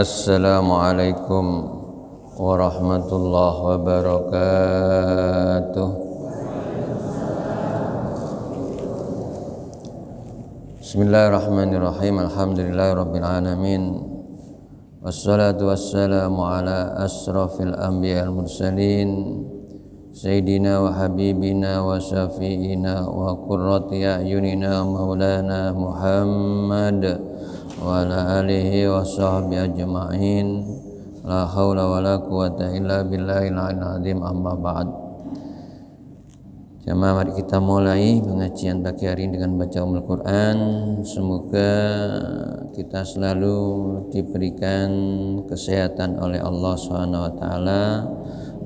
Assalamualaikum warahmatullahi wabarakatuh. Bismillahirrahmanirrahim. Alhamdulillahirabbil alamin. Wassalatu wassalamu ala asrafil anbiya'il mursalin sayyidina wa habibina wa syafi'ina wa qurrati a'yunina maulana Muhammad wa ala alihi wa sahbihi ajma'in. La haula wa la quwata illa billahil azim. Amma ba'd. Jamaah, mari kita mulai pengajian pagi hari ini dengan baca Ummul Quran. Semoga kita selalu diberikan kesehatan oleh Allah SWT,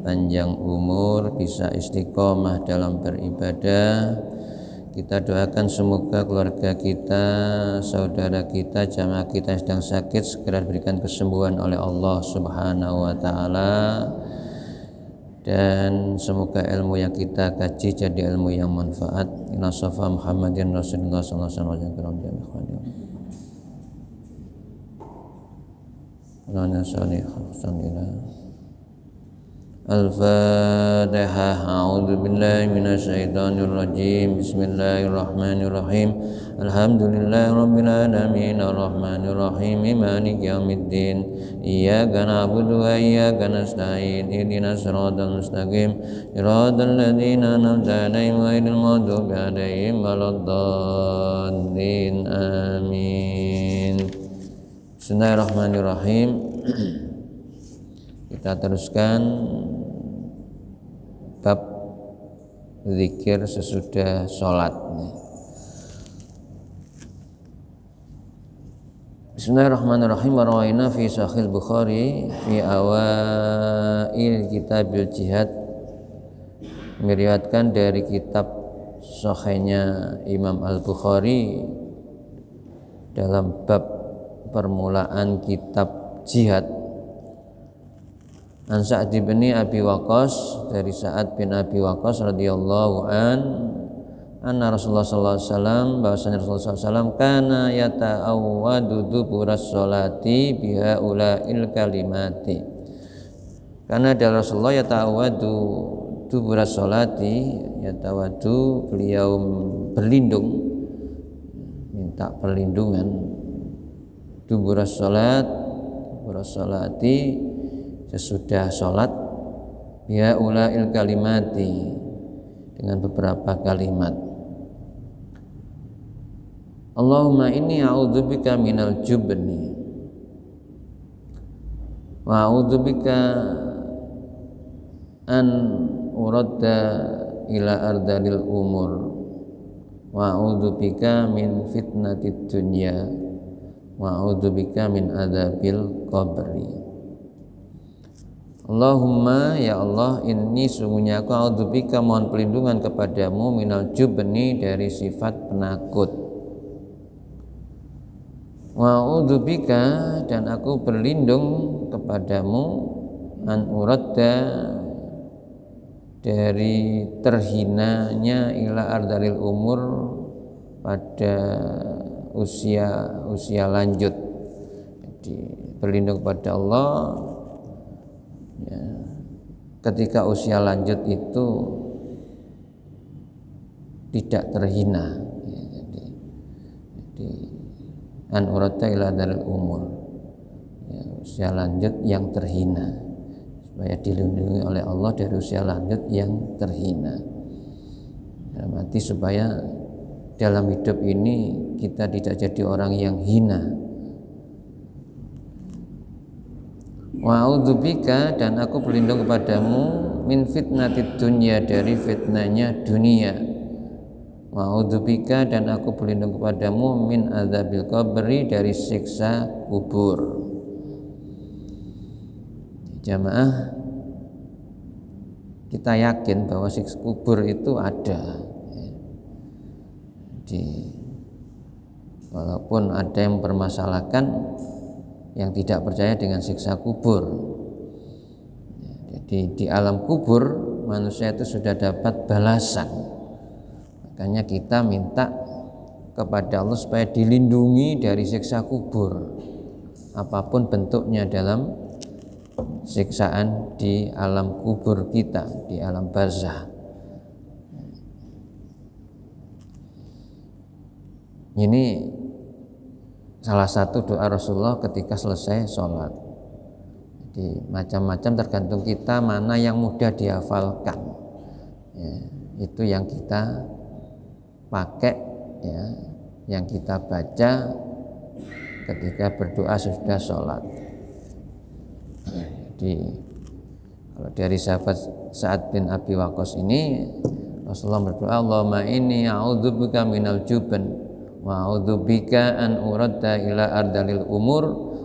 panjang umur, bisa istiqomah dalam beribadah. Kita doakan semoga keluarga kita, saudara kita, jamaah kita yang sedang sakit segera diberikan kesembuhan oleh Allah Subhanahu wa taala, dan semoga ilmu yang kita kaji jadi ilmu yang manfaat. Inna safa Muhammadin Rasulullah sallallahu alaihi wasallam. Al-Fatihah. A'udzu billahi minasyaitonir rajim. Bismillahirrahmanirrahim. Alhamdulillahirabbil alamin arrahmanir rahim maliki yaumiddin. Iyyaka na'budu wa iyyaka nasta'in. Ihdinas siratal mustaqim. Shiratal ladzina an'amta 'alaihim ghairil maghdubi 'alaihim waladdallin. Amin. Bismillahirrahmanirrahim. Kita teruskan bab zikir sesudah sholat. Bismillahirrahmanirrahim. Warawayna fi Sahih Bukhari fi awail kitabil jihad, meriwayatkan dari kitab sahihnya Imam Al-Bukhari dalam bab permulaan kitab jihad. An Sa'd bin Abi Waqqas, dari Sa'ad bin Abi Waqqas radhiyallahu anna Rasulullah sallallahu alaihi wasallam, bahwasanya Rasulullah sallallahu alaihi wasallam kana yata'awwadu duburas sholati bihaula'il kalimati. Karena dari Rasulullah yata'awwadu duburas sholati, yata'awwadu, beliau berlindung, minta perlindungan, duburas sholati, sesudah sholat, ya ulail kalimati, dengan beberapa kalimat. Allahumma inni a'udzubika minal jubni wa a'udzubika an uradda ila ardalil umur wa a'udzubika min fitnatid dunya wa a'udzubika min adzabil qabri. Allahumma, ya Allah, inni sungguhnya aku a'udzubika, mohon perlindungan kepadamu, minal jubni, dari sifat penakut, wa a'udzubika, dan aku berlindung kepadamu, an uradda, dari terhinanya, ila ardalil umur, pada usia lanjut. Jadi berlindung kepada Allah ya, ketika usia lanjut itu tidak terhina ya, jadi an urata ila daril umur ya, usia lanjut yang terhina, supaya dilindungi oleh Allah dari usia lanjut yang terhina. Berarti supaya dalam hidup ini kita tidak jadi orang yang hina. Wa a'udzubika, dan aku berlindung kepadamu, min fitnatid dunya, dari fitnahnya dunia. Wa a'udzubika, dan aku berlindung kepadamu, min adzabil qabri, dari siksa kubur. Jamaah, kita yakin bahwa siksa kubur itu ada. Walaupun ada yang mempermasalahkan, yang tidak percaya dengan siksa kubur. Jadi di alam kubur manusia itu sudah dapat balasan. Makanya kita minta kepada Allah supaya dilindungi dari siksa kubur. apapun bentuknya dalam siksaan di alam kubur kita, di alam barzakh. Ini salah satu doa Rasulullah ketika selesai sholat. Jadi macam-macam tergantung kita mana yang mudah dihafalkan. Ya, itu yang kita pakai, ya, yang kita baca ketika berdoa sudah sholat. Jadi kalau dari sahabat Sa'ad bin Abi Waqqas ini, Rasulullah berdoa, Allahumma inni a'udzubika minal jubn wa a'udzubika an uradda ila ardalil umur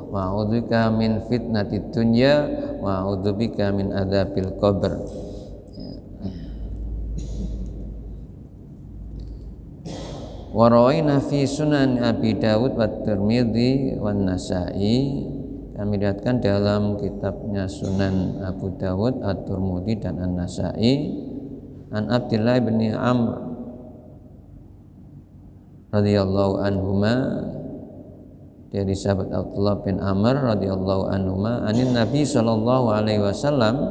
wa a'udzubika min fitnatid dunya wa a'udzubika min adzabil qabr. Wa rawaina fi sunan Abi Dawud wa Tirmidzi wa Nasa'i, kami lihatkan dalam kitabnya Sunan Abu Dawud, At-Tirmidzi dan An-Nasa'i, an Abdullah bin Amr radhiyallahu anhuma, dari sahabat Abdullah bin Amr radhiyallahu anhuma, anin Nabi sallallahu alaihi wasallam,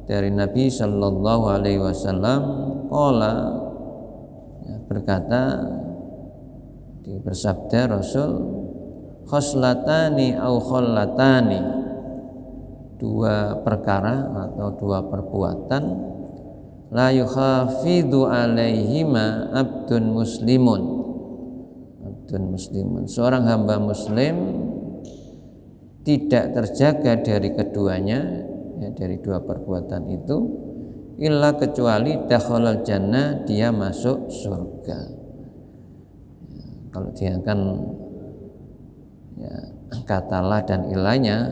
dari Nabi sallallahu alaihi wasallam, qala, berkata, bersabda Rasul, khoslatani au khollatani, dua perkara atau dua perbuatan, la yukhafidu alaihima abdun muslimun, seorang hamba muslim tidak terjaga dari keduanya, ya, dari dua perbuatan itu, illa kecuali dakhalal jannah, dia masuk surga. Ya, kalau dia kan, ya, kata la dan ilahnya,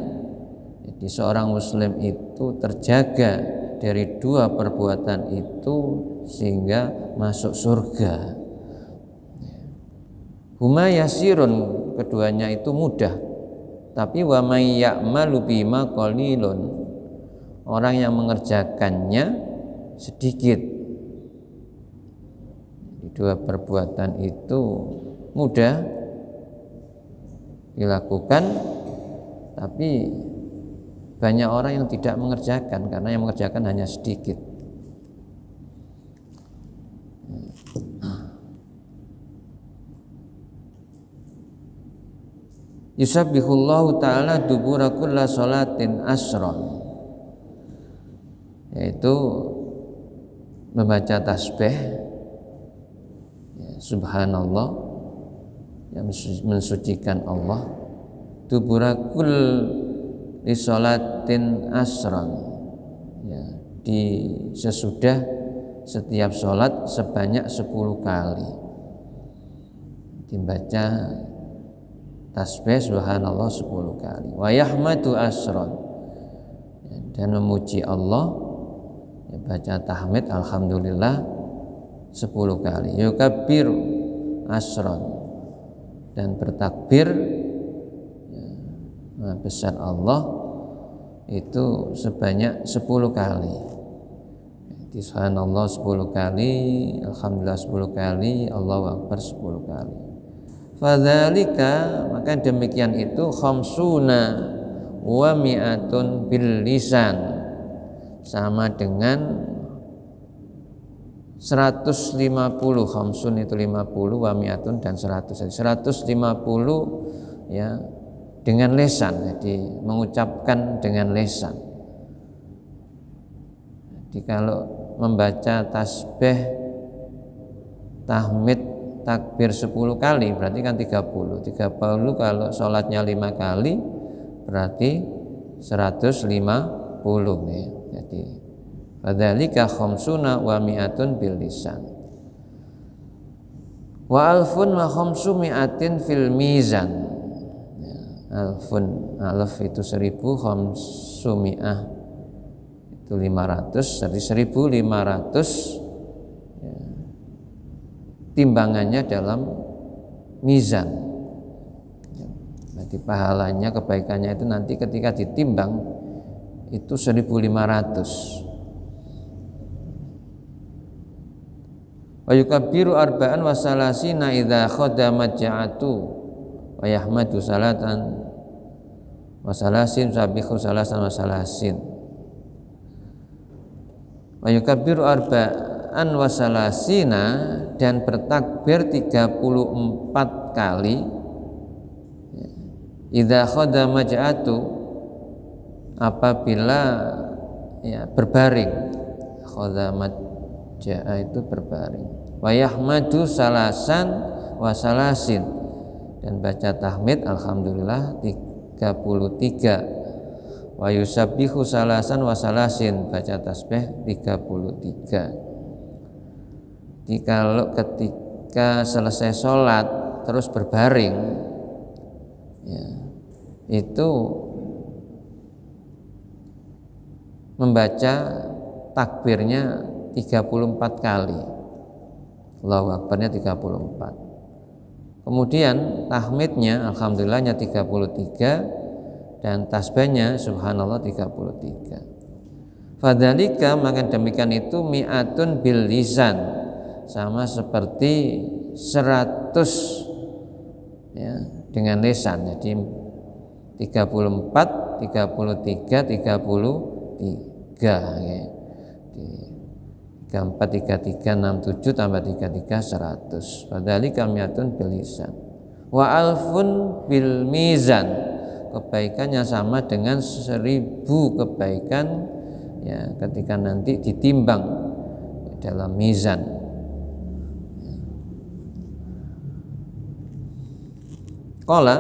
jadi seorang muslim itu terjaga dari dua perbuatan itu sehingga masuk surga. Huma yasirun, keduanya itu mudah, tapi wa may ya'malu bima qalilun, orang yang mengerjakannya sedikit. Dua perbuatan itu mudah dilakukan, tapi banyak orang yang tidak mengerjakan karena yang mengerjakan hanya sedikit. Yusabbihullahu ta'ala dubura kulla sholatin asron, yaitu membaca tasbih, ya, subhanallah, yang mensucikan Allah, dubura kulli sholatin asron, ya, di sesudah setiap sholat sebanyak 10 kali dibaca tasbih subhanallah 10 kali. Wa yahmadu asron, dan memuji Allah, ya, baca tahmid alhamdulillah 10 kali. Yukabbiru asron, dan bertakbir, ya, besar Allah itu sebanyak 10 kali. Jadi subhanallah 10 kali, alhamdulillah 10 kali, Allahu akbar 10 kali. Fadzalika, maka demikian itu, khamsuna wa mi'atun bil lisan, sama dengan 150. Khamsun itu 50, wa mi'atun dan 100. Jadi 150, ya, dengan lisan, jadi mengucapkan dengan lisan. Jadi kalau membaca tasbih, tahmid, takbir 10 kali berarti kan 30 kalau sholatnya 5 kali berarti 150 nih. Jadi fadzalika khamsuna wa mi'atun bil lisan wa alfun wa khamsu mi'atin fil mizan. Ya, alfun, alf itu 1000, khamsu mi'ah itu 500, jadi 1500 timbangannya dalam mizan. Jadi pahalanya, kebaikannya itu nanti ketika ditimbang itu 1500. Wa yukabbiru arba'an wa salasina idza khadamat ja'atu wa yahmadu salatan wasalasin sabihu salasan wasalasin wa yukabbiru arba'an wasalasina, dan bertakbir 34 kali idza khada maj'atu, apabila berbaring. Khada maj'a itu berbaring. Wa yahmadu salasan wasalasin, dan baca tahmid alhamdulillah 33. Wa yusabbihu salasan wasalasin, baca tasbih 33. Jadi kalau ketika selesai sholat terus berbaring, ya, itu membaca takbirnya 34 kali, Allahu Akbarnya 34. Kemudian tahmidnya alhamdulillahnya 33, dan tasbihnya subhanallah 33. Fadzalika, maka demikian itu mi'atun bil lisan, sama seperti 100 ya, dengan lisan. Jadi 34, 33, 33 ya. 34, 33, 67 tambah 33 100. Fadzalika mi'atun bil lisan. Wa alfun bil mizan, kebaikannya sama dengan 1000 kebaikan ya, ketika nanti ditimbang dalam mizan. Qala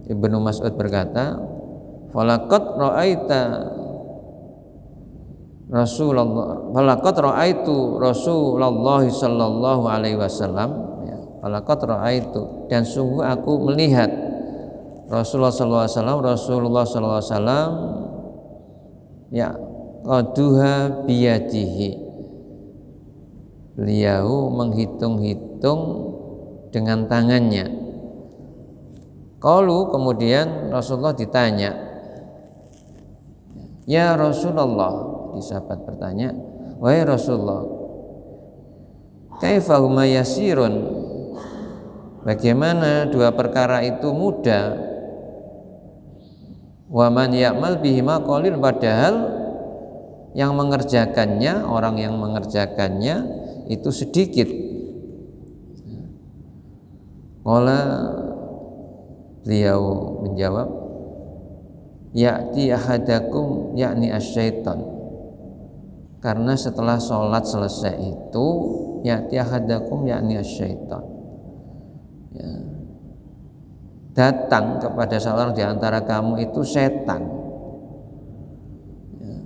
Ibnu Mas'ud berkata, falaqad ra'aitu Rasulullah sallallahu alaihi wasallam, ya, falaqad ra'aitu, dan sungguh aku melihat Rasulullah sallallahu alaihi wasallam ya qaduha biyadihi, beliau menghitung-hitung dengan tangannya. Qalu, kemudian Rasulullah ditanya, ya Rasulullah, di sahabat bertanya, wahai Rasulullah, kaifa huma yasirun, bagaimana dua perkara itu mudah, wa man ya'mal bihima qalil, padahal yang mengerjakannya, orang yang mengerjakannya itu sedikit. Qala, beliau menjawab, ya'ti ahadakum yakni asyaitan, karena setelah sholat selesai itu ya'ti ahadakum yakni asyaitan, ya, datang kepada seorang di antara kamu itu setan. Ya.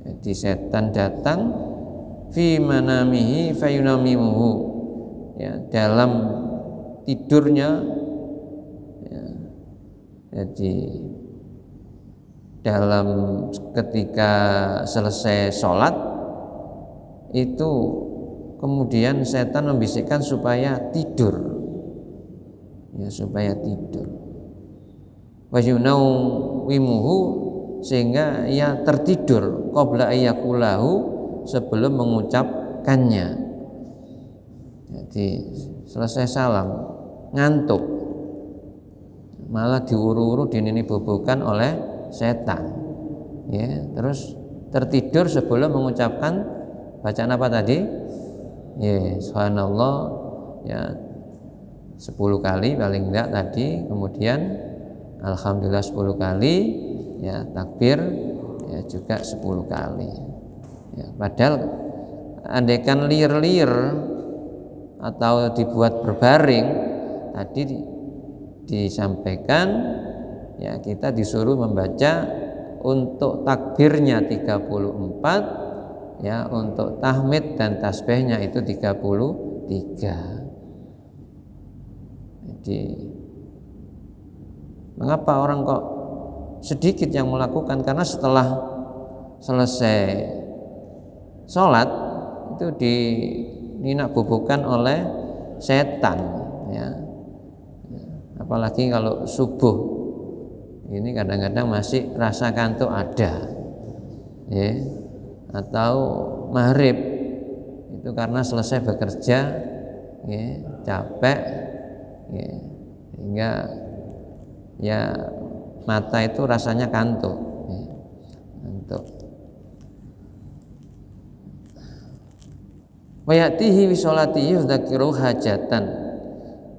Jadi setan datang fi manamihi fayunamimuhu, ya, dalam tidurnya, ya. Jadi dalam ketika selesai sholat itu kemudian setan membisikkan supaya tidur. Ya, supaya tidur. Wayunawimuhu, sehingga ia tertidur qabla ayyakulahu, sebelum mengucapkannya. Jadi selesai salam ngantuk, malah diuru-uru dinini-bobokan oleh setan. Ya, terus tertidur sebelum mengucapkan bacaan apa tadi? Ya, subhanallah ya 10 kali paling enggak tadi, kemudian alhamdulillah 10 kali, ya, takbir ya juga 10 kali. Ya, padahal andaikan lir-lir atau dibuat berbaring tadi disampaikan, ya, kita disuruh membaca untuk takbirnya 34, ya, untuk tahmid dan tasbihnya itu 33. Jadi mengapa orang kok sedikit yang melakukan? Karena setelah selesai sholat itu dinak-bobokan oleh setan, ya. Apalagi kalau subuh ini kadang-kadang masih rasa kantuk ada, ya, atau maghrib itu karena selesai bekerja, ya, capek, ya, sehingga ya mata itu rasanya kantuk, ya, kantuk. Wa ya'tihi bi sholatihi yudzakiru hajatan,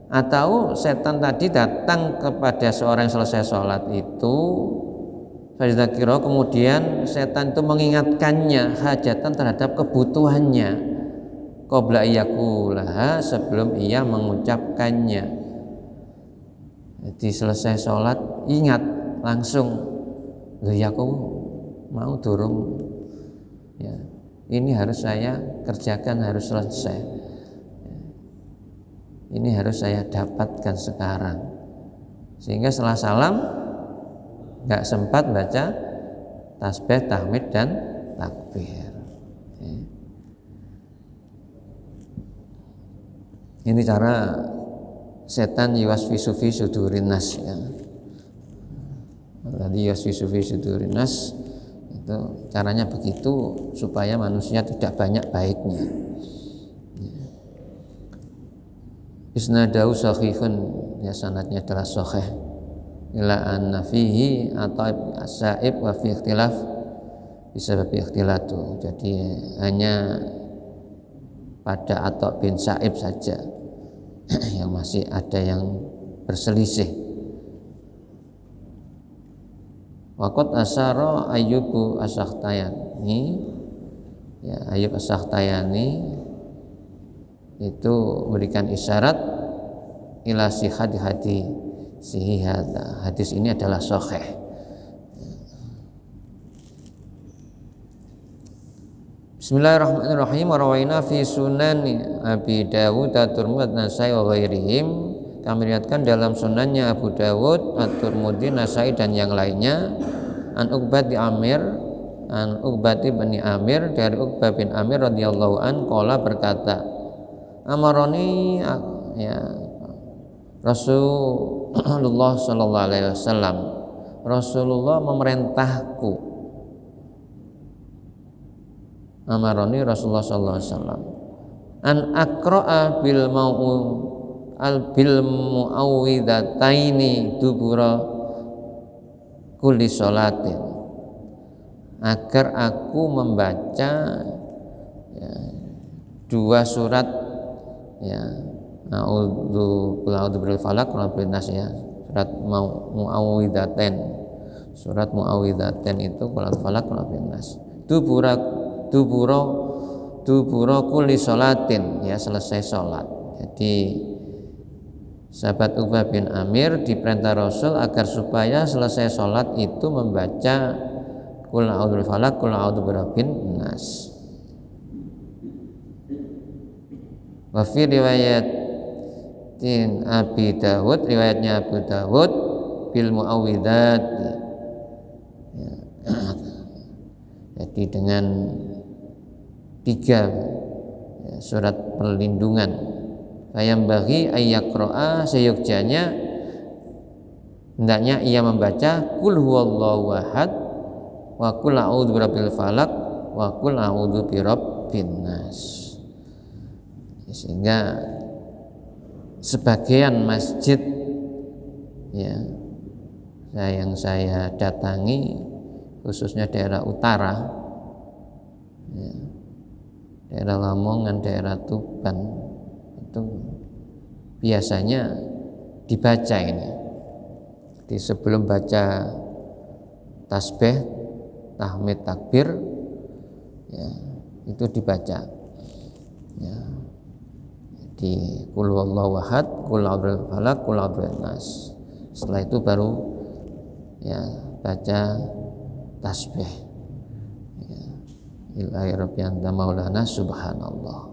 atau setan tadi datang kepada seorang yang selesai sholat itu, fadzakiro, kemudian setan itu mengingatkannya hajatan terhadap kebutuhannya, qabla iyakulaha, sebelum ia mengucapkannya. Jadi selesai sholat ingat langsung, loh ya aku mau durung, ya ini harus saya kerjakan, harus selesai, ini harus saya dapatkan sekarang, sehingga setelah salam nggak sempat baca tasbih, tahmid dan takbir. Ini cara setan yuwaswisu fi sudurin nas, ya. Tadi yuwaswisu fi sudurin nas itu caranya begitu supaya manusia tidak banyak baiknya. Isnadahu sahihun, ya sanadnya adalah sahih, ila anna fihi atau as-sa'ib wa fi ikhtilaf bisabab ikhtilatu. Jadi hanya pada Atha bin Sa'ib saja yang masih ada yang berselisih. Waqat asyara Ayyub as-Sakhtiyani, ya Ayyub as-Sakhtiyani itu memberikan isyarat ila sihhat hadis ini adalah sahih. Bismillahirrahmanirrahim. Rawaina fi sunan Abi Dawud, At-Tirmidzi, Nasai wa ghairihim. Kami riwayatkan dalam sunannya Abu Dawud, At-Tirmidzi, Nasai dan yang lainnya, an Uqbah bin Amir, an Uqbah bin Amir, dari Uqbah bin Amir radhiyallahu an qala, berkata, amaroni, ya Rasulullah sallallahu alaihi wasallam, Rasulullah memerintahku, amaroni Rasulullah sallallahu alaihi wasallam, an aqra'a bil muawwidataini dubura kulli sholatin, agar aku membaca, ya, dua surat, ya a'udzu birabbil falaq wa birabbin nas, ya surat muawwidatain, surat muawwidatain itu qul falaq wa birabbin nas, dubura kulli sholatin, ya selesai sholat. Jadi sahabat Uqbah bin Amir diperintah Rasul agar supaya selesai sholat itu membaca qul a'udzu birabbil falaq, qul a'udzu birabbin nas. Wa fi riwayatin Abi Dawud, riwayatnya Abu Dawud, bil muawwidzat, ya. Jadi dengan 3, ya, surat perlindungan. Fayam bagi ayyaqra'a, seyogjanya hendaknya ia membaca qul huwallahu ahad wa qul a'udzu birabbil falaq wa qul a'udzu birabbin nas. Sehingga sebagian masjid, ya yang saya datangi, khususnya daerah utara, ya, daerah Lamongan, daerah Tuban, itu biasanya dibaca ini. Jadi sebelum baca tasbih, tahmid, takbir, ya itu dibaca, ya. Di qul huwallahu ahad, qul a'udzu birabbil falaq, qul a'udzu birabbin nas. Setelah itu baru, ya baca tasbih, ya, ilahi rabbi anta maulana subhanallah.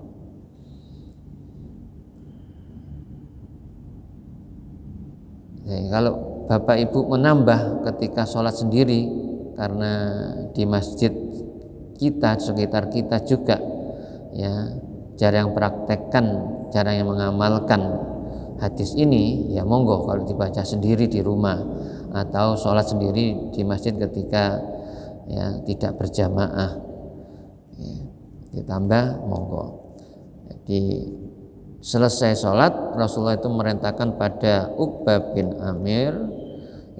Jadi kalau Bapak Ibu menambah ketika sholat sendiri, karena di masjid kita, sekitar kita juga, ya jarang praktekkan, jarang yang mengamalkan hadis ini, ya monggo kalau dibaca sendiri di rumah atau sholat sendiri di masjid ketika, ya tidak berjamaah, ya, ditambah monggo. Jadi selesai sholat Rasulullah itu merintahkan pada Uqbah bin Amir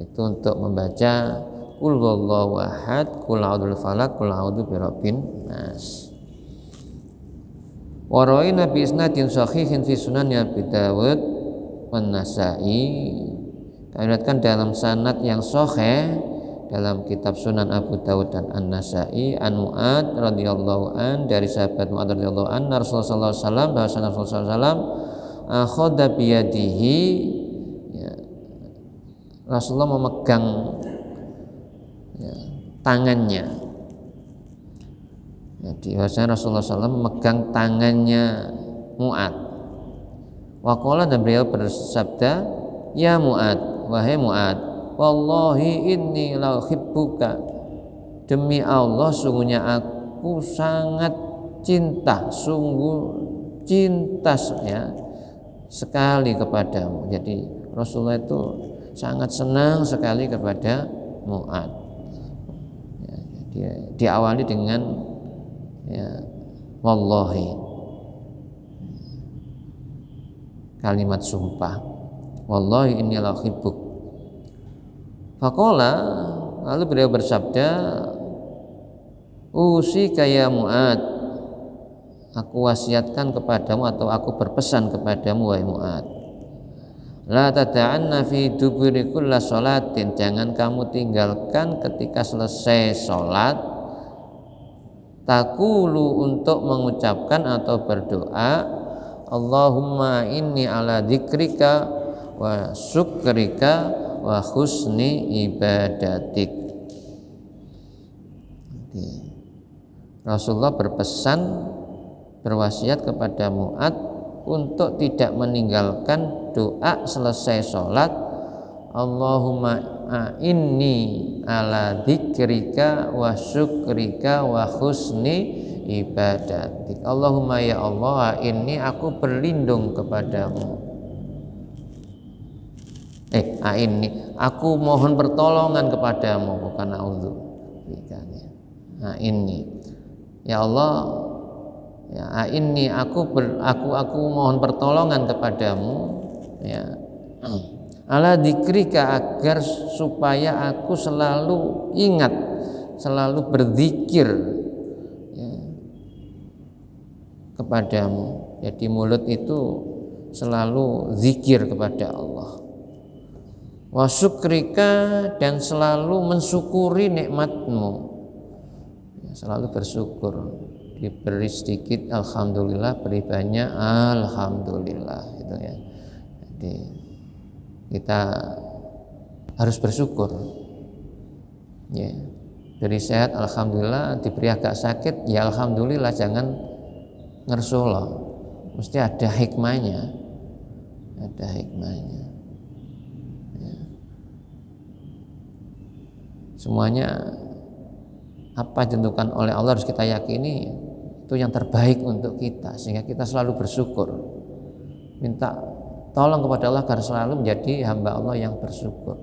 itu untuk membaca qul huwallahu ahad, qul a'udzu falaq, qul a'udzu birabbin nas. Wa rawaina bi isnadin sahihin fi sunan Abi Dawud wan Nasa'i. Diriwayatkan dalam sanad yang sahih dalam kitab Sunan Abu Dawud dan An-Nasa'i an Mu'ad radhiyallahu an, dari sahabat Mu'ad radhiyallahu an, Rasulullah sallallahu alaihi wasallam, bahwasanya Rasulullah sallallahu alaihi wasallam akhadha biyadihi, ya, Rasulullah memegang, ya, tangannya. Jadi bahwasanya Rasulullah SAW memegang tangannya Mu'ad. Wa qala, dan beliau bersabda, ya Mu'ad, wahai Mu'ad, wallahi inni la uhibbuka, demi Allah sungguhnya aku sangat cinta, sungguh cinta ya sekali kepadamu. Jadi Rasulullah itu sangat senang sekali kepada Mu'ad. Ya, diawali dengan, ya, wallahi, kalimat sumpah, wallahi inni la uhibbuk. Faqala, lalu beliau bersabda, usika ya Mu'ad, aku wasiatkan kepadamu atau aku berpesan kepadamu wahai Mu'ad, la tada'anna fi duburi kulli sholatin, jangan kamu tinggalkan ketika selesai sholat, takulu, untuk mengucapkan atau berdoa, Allahumma inni ala dzikrika wa syukrika wa husni ibadatik. Rasulullah berpesan, berwasiat kepada Mu'ad untuk tidak meninggalkan doa selesai sholat, Allahumma inni ala dzikrika wa syukrika wa husni ibadatik. Allahumma, ya Allah, ini aku berlindung kepadamu. Ini aku mohon pertolongan kepadamu, bukan a'udzu. Ini ya Allah, ya ini aku mohon pertolongan kepadamu, ya, ala dzikrika, agar supaya aku selalu ingat, selalu berzikir, ya, kepadamu. Jadi mulut itu selalu zikir kepada Allah. Wa syukrika, dan selalu mensyukuri nikmatmu, ya, selalu bersyukur. Diberi sedikit alhamdulillah, beri banyak alhamdulillah, gitu ya. Jadi kita harus bersyukur, ya. Beri sehat alhamdulillah, diberi agak sakit ya alhamdulillah, jangan ngersolo, mesti ada hikmahnya, ada hikmahnya, ya. Semuanya apa ditentukan oleh Allah harus kita yakini itu yang terbaik untuk kita, sehingga kita selalu bersyukur, minta tolong kepada Allah agar selalu menjadi hamba Allah yang bersyukur.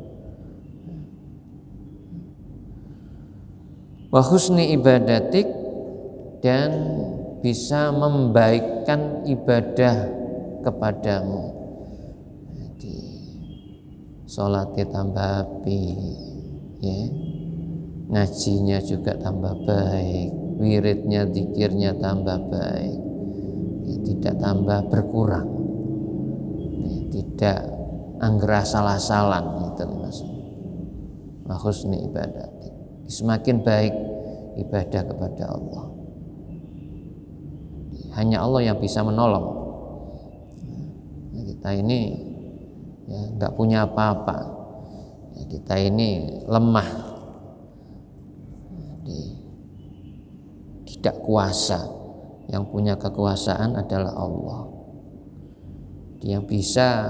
Wa husni ibadatik, dan bisa membaikkan ibadah kepadamu. Jadi sholatnya tambah api, ya, ngajinya juga tambah baik, wiridnya, zikirnya tambah baik, ya, tidak tambah berkurang, ya, tidak anggerah salah-salan, itu maksudnya. Wa husni ibadah, semakin baik ibadah kepada Allah. Hanya Allah yang bisa menolong. Ya, kita ini, ya, nggak punya apa-apa, ya, kita ini lemah, tidak kuasa. Yang punya kekuasaan adalah Allah. Dia yang bisa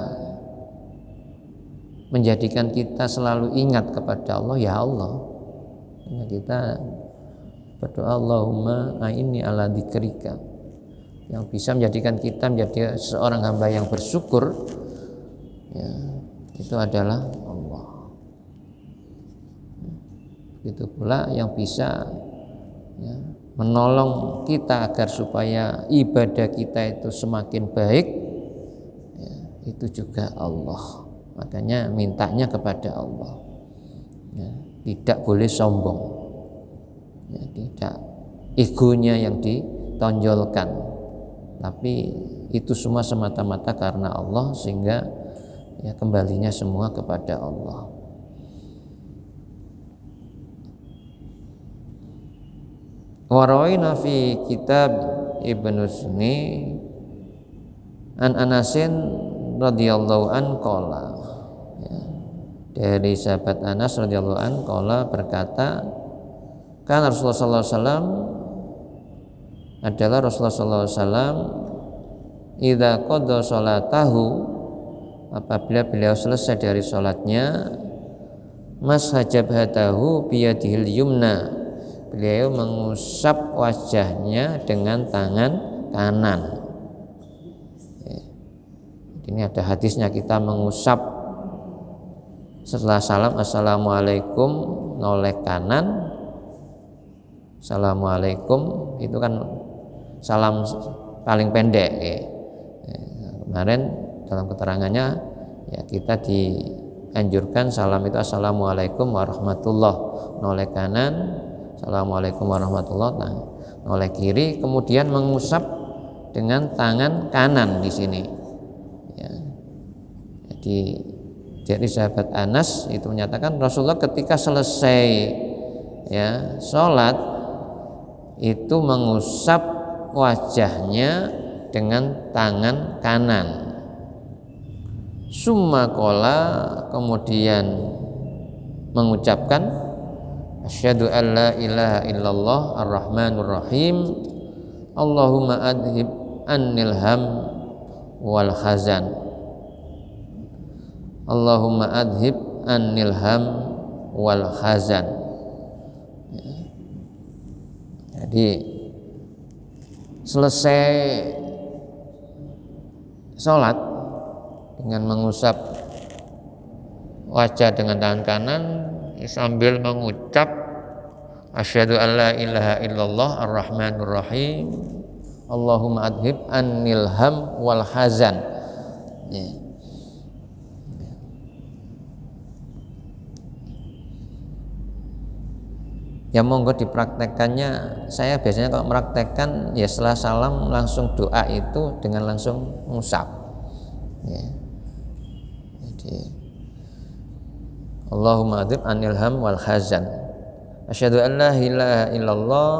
menjadikan kita selalu ingat kepada Allah, ya Allah. Ya, kita berdoa Allahumma a'inni ala dzikrika. Yang bisa menjadikan kita menjadi seorang hamba yang bersyukur, ya, itu adalah Allah. Begitu pula yang bisa, ya, menolong kita agar supaya ibadah kita itu semakin baik, ya, itu juga Allah. Makanya mintanya kepada Allah. ya, tidak boleh sombong, ya, tidak egonya yang ditonjolkan, tapi itu semua semata-mata karena Allah, sehingga ya kembalinya semua kepada Allah. Warawaina fi kitab Ibnu Sunni an Anasin radhiyallahu an qala, ya, dari sahabat Anas radhiyallahu an qala berkata, kan Rasulullah sallallahu alaihi wasallam adalah Rasulullah sallallahu alaihi wasallam idza qada salatahu, apabila beliau selesai dari salatnya, mashajabhatahu biyadihil yumna, beliau mengusap wajahnya dengan tangan kanan. Ini ada hadisnya, kita mengusap setelah salam assalamualaikum noleh kanan, assalamualaikum itu kan salam paling pendek. Kemarin dalam keterangannya ya kita dianjurkan salam itu assalamualaikum warahmatullah noleh kanan, assalamualaikum warahmatullah noleh kiri, kemudian mengusap dengan tangan kanan di sini. Ya. Jadi sahabat Anas itu menyatakan Rasulullah ketika selesai ya sholat itu mengusap wajahnya dengan tangan kanan. Summa qala, kemudian mengucapkan asyhadu an la ilaha illallah ar-rahmanur rahim Allahumma adhib annil ham wal hazan Allahumma adhib annil ham wal hazan. Jadi selesai sholat dengan mengusap wajah dengan tangan kanan sambil mengucap asyhadu an la ilaha illallah ar-rahmanur rahim Allahumma adhib annil ham wal hazan. Ya. Ya monggo dipraktekkannya. Saya biasanya kalau meraktekkan ya setelah salam langsung doa itu dengan langsung ngusap. Ya. Jadi Allahumma adhib anil ham wal hazan. Asyhadu an la ilaha illallah,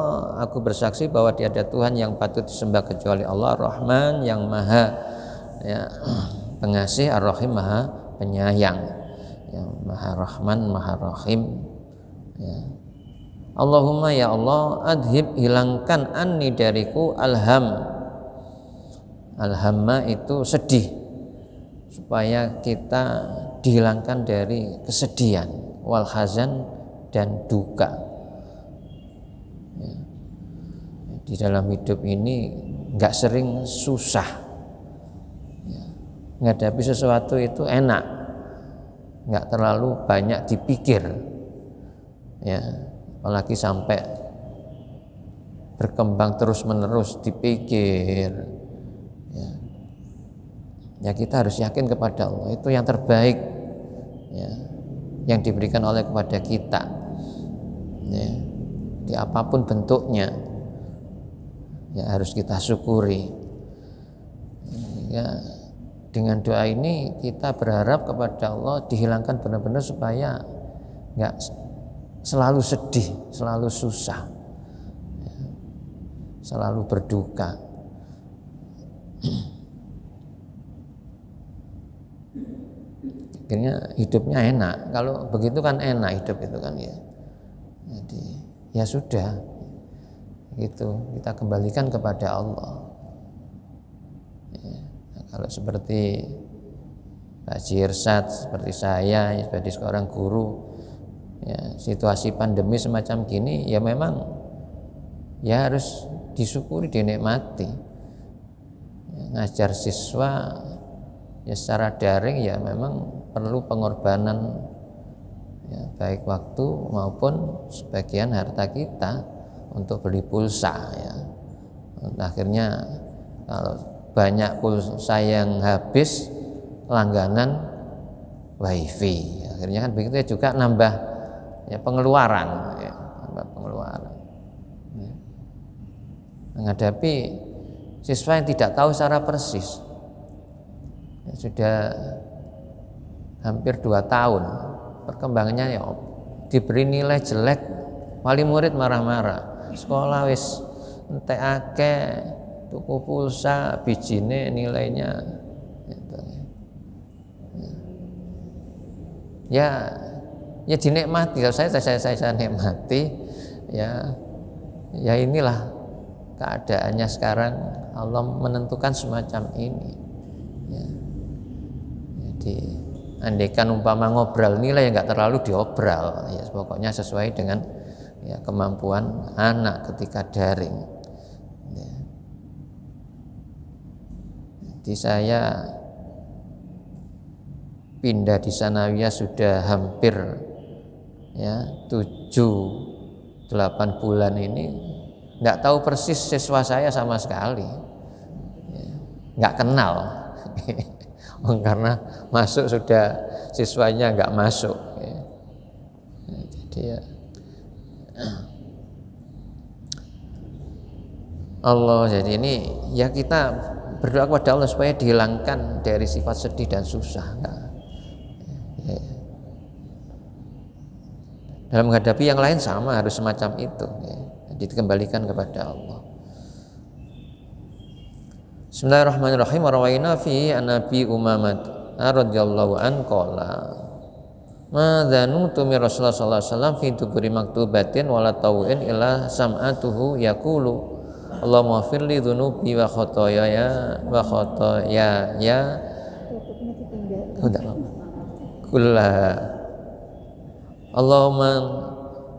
aku bersaksi bahwa tiada Tuhan yang patut disembah kecuali Allah, Rahman yang maha ya, pengasih, Ar-Rahim maha penyayang, yang maha Rahman maha Rahim. Ya. Allahumma ya Allah adhib hilangkan anni dariku alham. Alhamma itu sedih, supaya kita dihilangkan dari kesedihan, wal hazan dan duka. Ya. Di dalam hidup ini nggak sering susah. Ya. Menghadapi sesuatu itu enak, nggak terlalu banyak dipikir. Ya. Apalagi sampai berkembang terus menerus dipikir ya kita harus yakin kepada Allah, itu yang terbaik ya, yang diberikan oleh kepada kita ya, di apapun bentuknya ya harus kita syukuri ya. Dengan doa ini kita berharap kepada Allah dihilangkan benar-benar supaya nggak selalu sedih, selalu susah, selalu berduka. Akhirnya hidupnya enak. Kalau begitu kan enak hidup itu kan ya. Jadi ya sudah, gitu kita kembalikan kepada Allah. Ya, nah, kalau seperti Pak Jirsat, seperti saya, sebagai seorang guru. Ya, situasi pandemi semacam gini ya memang ya harus disyukuri, dinikmati. Ya, ngajar siswa ya secara daring ya memang perlu pengorbanan ya, baik waktu maupun sebagian harta kita untuk beli pulsa ya. Akhirnya kalau banyak pulsa yang habis, langganan wifi. Akhirnya kan begitu ya juga nambah pengeluaran, pengeluaran. Menghadapi siswa yang tidak tahu secara persis, sudah hampir 2 tahun perkembangannya diberi nilai jelek, wali murid marah-marah, sekolah wis entek akeh, tuku pulsa bijine nilainya gitu. Ya dinikmati, kalau saya nikmati ya inilah keadaannya sekarang. Allah menentukan semacam ini ya. Jadi andaikan umpama ngobrol nilai yang nggak terlalu diobral ya, pokoknya sesuai dengan kemampuan anak ketika daring ya. Jadi saya pindah di Sanawiyah sudah hampir 7-8 bulan ini, nggak tahu persis siswa saya sama sekali, nggak kenal karena masuk sudah siswanya nggak masuk ya. Jadi Allah, jadi ini kita berdoa kepada Allah supaya dihilangkan dari sifat sedih dan susah dalam menghadapi yang lain sama, harus semacam itu dikembalikan kepada Allah. Bismillahirrahmanirrahim. Rawaina fi Nabi Umamah radhiyallahu an qala ma dhanutu min Rasulullah sallallahu alaihi wasallam fi duburi maktubatin wala tawin illa sam'atuhu yaqulu Allahumma firli dhunubi wa khotoyaya kullaha Allahumma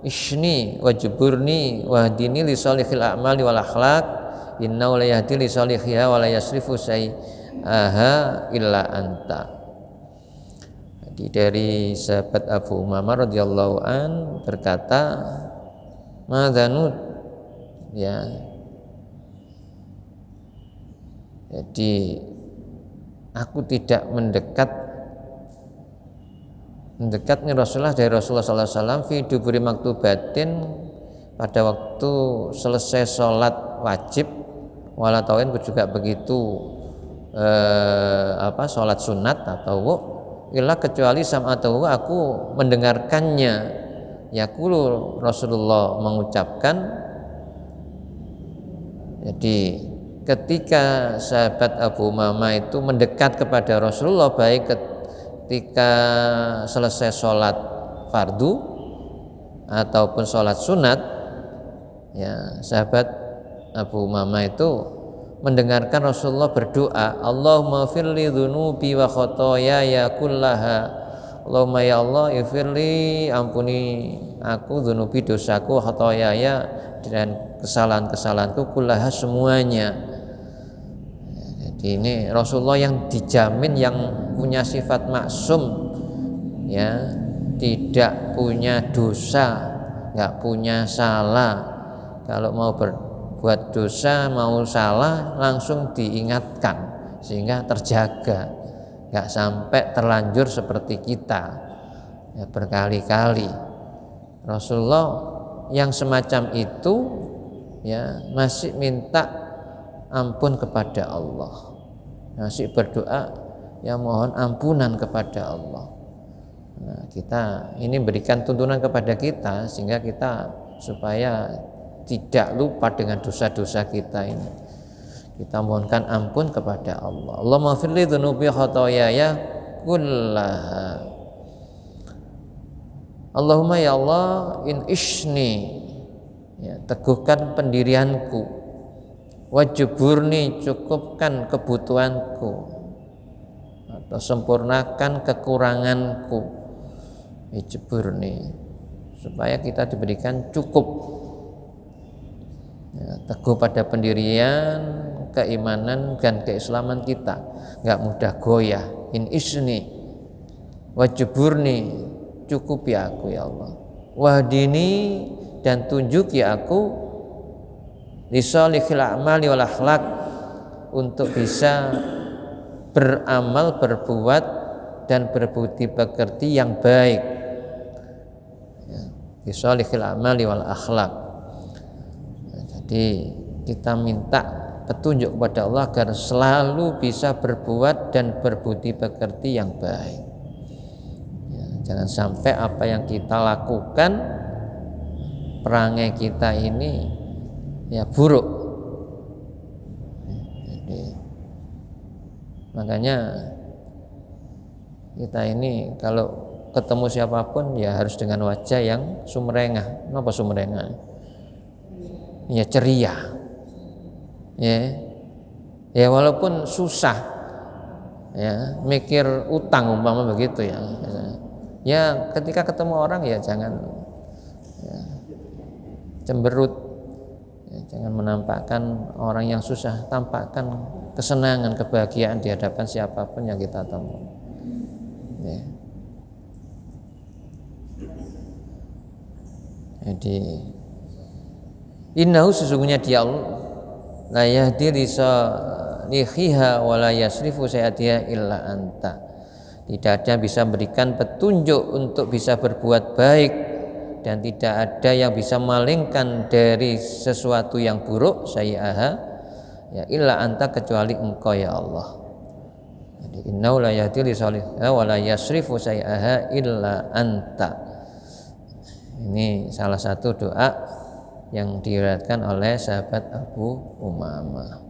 ishni wajburni wahdini li salihil a'mali wal akhlaq innahu la yahdi li salihiha wa la yasrifu sayyaha illa anta. Jadi dari sahabat Abu Umamah radhiyallahu an berkata, madzanud jadi aku tidak mendekat nih Rasulullah dari Rasulullah sallallahu alaihi wasallam fi duburi maktubatin pada waktu selesai sholat wajib, wala tawin juga begitu sholat sunat atau illa kecuali sam'atahu aku mendengarkannya yaqulu Rasulullah mengucapkan. Jadi ketika sahabat Abu Umamah itu mendekat kepada Rasulullah, baik ketika selesai sholat fardu ataupun sholat sunat, sahabat Abu Umamah itu mendengarkan Rasulullah berdoa, Allahumma firli dhunubi wa khotoyaya kullaha. Allahumma ya Allah ifirli, ampuni aku dhunubi dosaku, khotoyaya dan kesalahan-kesalahanku, kullaha semuanya. Jadi ini Rasulullah yang dijamin, yang punya sifat maksum, tidak punya dosa, nggak punya salah. Kalau mau berbuat dosa, mau salah, langsung diingatkan sehingga terjaga, nggak sampai terlanjur seperti kita berkali-kali. Rasulullah yang semacam itu masih minta ampun kepada Allah, masih berdoa mohon ampunan kepada Allah. Nah, kita ini berikan tuntunan kepada kita sehingga kita supaya tidak lupa dengan dosa-dosa kita ini. Kita mohonkan ampun kepada Allah. Allahumma firli dzunubi khotoyaya kullaha. Allahumma ya Allah in ishni, teguhkan pendirianku, wajburni, cukupkan kebutuhanku atau sempurnakan kekuranganku, ijburni, supaya kita diberikan cukup. Teguh pada pendirian, keimanan dan keislaman kita, nggak mudah goyah. In isni wajburni, cukup ya aku ya Allah. Wahdini, dan tunjuki aku lisalihil a'mali wal akhlaq, untuk bisa beramal, berbuat dan berbudi pekerti yang baik. bisolihil amali wal akhlak. Jadi kita minta petunjuk kepada Allah agar selalu bisa berbuat dan berbudi pekerti yang baik. Ya, jangan sampai apa yang kita lakukan, perangai kita ini ya buruk. Jadi, makanya kita ini kalau ketemu siapapun ya harus dengan wajah yang sumringah. Kenapa sumringah? Ya ceria. Ya walaupun susah, ya mikir utang umpama begitu ya. Ya ketika ketemu orang ya jangan ya, cemberut, ya, jangan menampakkan orang yang susah, tampakkan kesenangan, kebahagiaan di hadapan siapapun yang kita temui. Ya. Jadi innahu sesungguhnya dia Allah la yahdi lisalihiha wa la yasrifu sayatiha illa anta. Tidak ada yang bisa memberikan petunjuk untuk bisa berbuat baik dan tidak ada yang bisa memalingkan dari sesuatu yang buruk sayyi'aha ya illa anta kecuali engkau ya Allah. Jadi innahu la yahdi lisalihiha wa la yasrifu sayyi'aha illa anta. Ini salah satu doa yang diriwayatkan oleh sahabat Abu Umamah.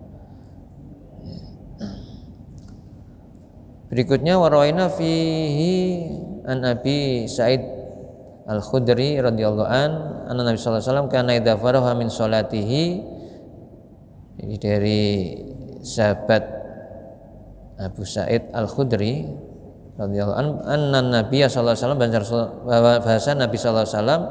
Berikutnya warawaina fihi an Abi Sa'id Al-Khudri radhiyallahu anna Nabi sallallahu alaihi wasallam kana idza faraha min salatihi. Ini dari sahabat Abu Sa'id Al-Khudri radhiyallahu anna Nabi sallallahu alaihi wasallam bahasa Nabi sallallahu alaihi wasallam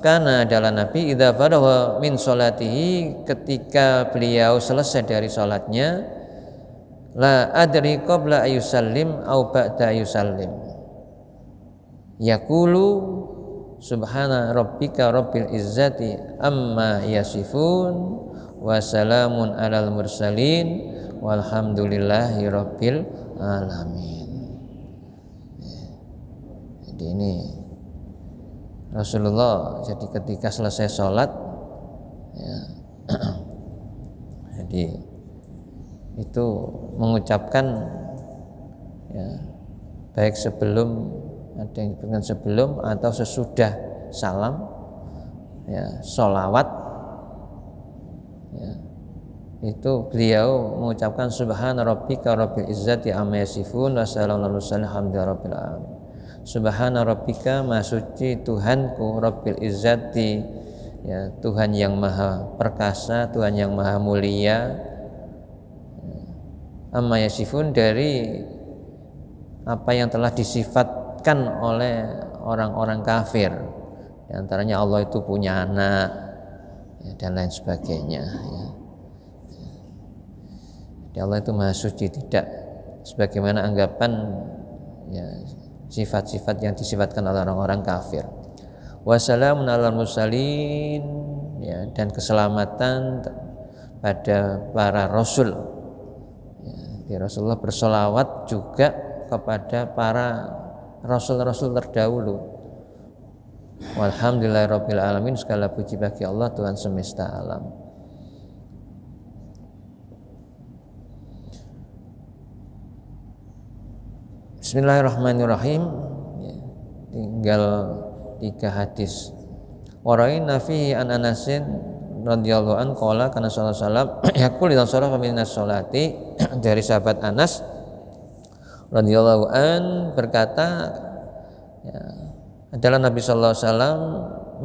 karena adalah Nabi idza faraha min salatihi ketika beliau selesai dari salatnya la adri qabla ayusallim au ba'da ayusallim yaqulu subhana rabbika rabbil izzati amma yasifun wa salamun alal mursalin walhamdulillahi rabbil alamin. Jadi ini Rasulullah jadi ketika selesai sholat ya, jadi itu mengucapkan ya, baik sebelum ada yang dengan sebelum atau sesudah salam ya sholawat ya, itu beliau mengucapkan subhana rabbika rabbil izzati amma yasifun wa salamun alal mursalin alhamdulillahi rabbil alamin. Subhana rabbika maha suci Tuhanku rabbil izzati ya Tuhan yang maha perkasa, Tuhan yang maha mulia, amma yasifun dari apa yang telah disifatkan oleh orang-orang kafir. Di antaranya Allah itu punya anak ya, dan lain sebagainya ya. Jadi Allah itu maha suci, tidak sebagaimana anggapan ya sifat-sifat yang disifatkan oleh orang-orang kafir. Wassalamun alal mursalin ya, dan keselamatan pada para rasul ya, Rasulullah bersolawat juga kepada para rasul-rasul terdahulu. Walhamdulillahirabbil alamin, segala puji bagi Allah Tuhan semesta alam. Bismillahirrahmanirrahim. Tinggal 3 hadis. Waraina fihi an Anasin radhiyallahu an qala kana sallallahu alaihi wasallam yaqul idza sharafa minas sholati. Dari sahabat Anas radhiyallahu an berkata ya, adalah Nabi sallallahu alaihi wasallam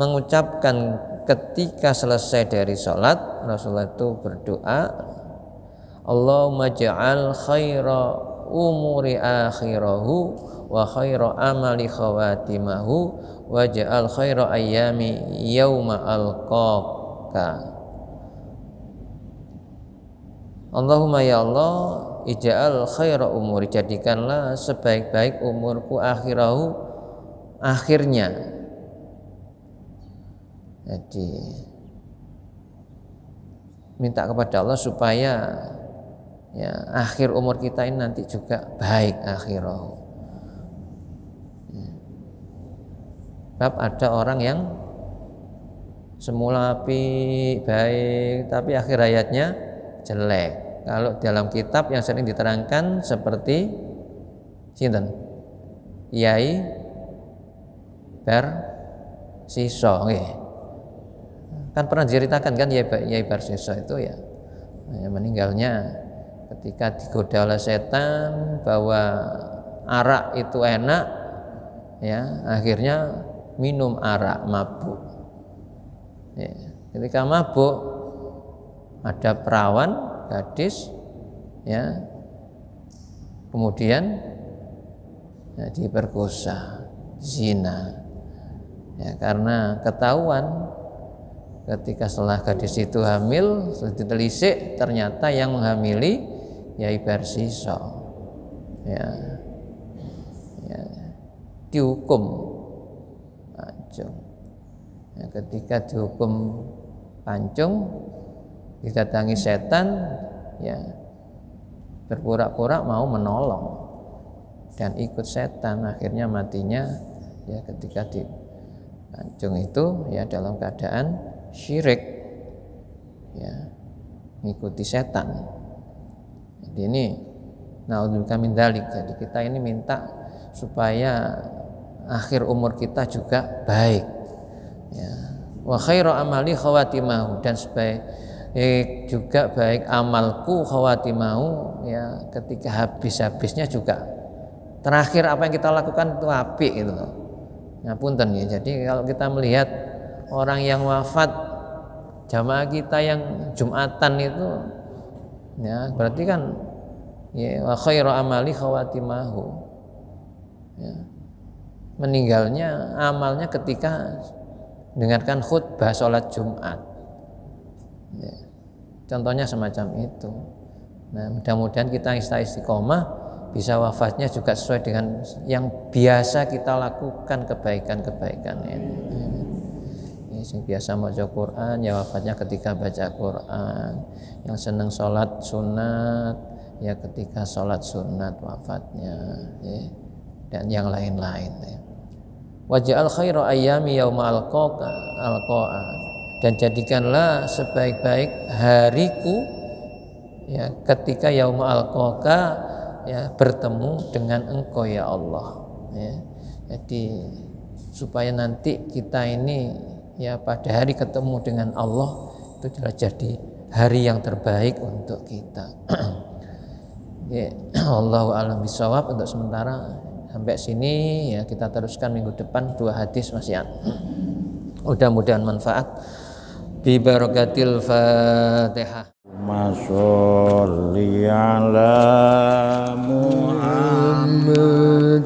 mengucapkan ketika selesai dari salat, Rasulullah itu berdoa, Allahumma ja'al khaira umuri akhirahu wa khaira amali khawatimahu wa ja'al khaira ayyami yauma alqaka. Allahumma ya Allah ij'al khaira umuri, jadikanlah sebaik-baik umurku akhirahu, akhirnya. Jadi minta kepada Allah supaya ya akhir umur kita ini nanti juga baik akhirah. Sebab ada orang yang semula apik, baik, tapi akhir hayatnya jelek. Kalau dalam kitab yang sering diterangkan seperti sinten? Yai Barsiso, nggih. Kan pernah diceritakan kan Yai Barsiso itu ya meninggalnya ketika digoda oleh setan bahwa arak itu enak, ya akhirnya minum arak, mabuk. Ya, ketika mabuk ada perawan gadis, ya kemudian ya, diperkosa, zina, ya karena ketahuan ketika setelah gadis itu hamil, setelah ditelisik ternyata yang menghamili Yai Barsiso, ya dihukum pancung. Ya, ketika dihukum pancung didatangi setan, ya berpura-pura mau menolong dan ikut setan, akhirnya matinya ya ketika di pancung itu ya dalam keadaan syirik, ya mengikuti setan. Jadi ini naudzubillah min dzalik. Jadi kita ini minta supaya akhir umur kita juga baik, ya. Wa khairu amali khawatimahu, dan sebaik juga baik amalku khawatimahu, ya ketika habis-habisnya juga terakhir apa yang kita lakukan itu apik gitu. Ngapunten ya. Jadi kalau kita melihat orang yang wafat jamaah kita yang Jumatan itu, ya berarti kan ya wa khairu amali khawatimahu, ya meninggalnya amalnya ketika dengarkan khutbah sholat Jumat, ya. Contohnya semacam itu. Nah mudah-mudahan kita istiqomah bisa wafatnya juga sesuai dengan yang biasa kita lakukan, kebaikan-kebaikan ini. Yang biasa baca Quran ya wafatnya ketika baca Quran, yang senang sholat sunat ya ketika sholat sunat wafatnya, ya. Dan yang lain-lain, ya. Waj'al khairu ayyami yauma alqa'a, dan jadikanlah sebaik-baik hariku ya ketika yauma alqa'a, ya bertemu dengan engkau ya Allah, ya. Jadi supaya nanti kita ini ya pada hari ketemu dengan Allah itu adalah jadi hari yang terbaik untuk kita. Ya, Allahu a'lam bishawab. Untuk sementara sampai sini, ya kita teruskan minggu depan 2 hadis masih. Mudah-mudahan manfaat. Bi barakatil Fatihah. Masholli ala Muhammad.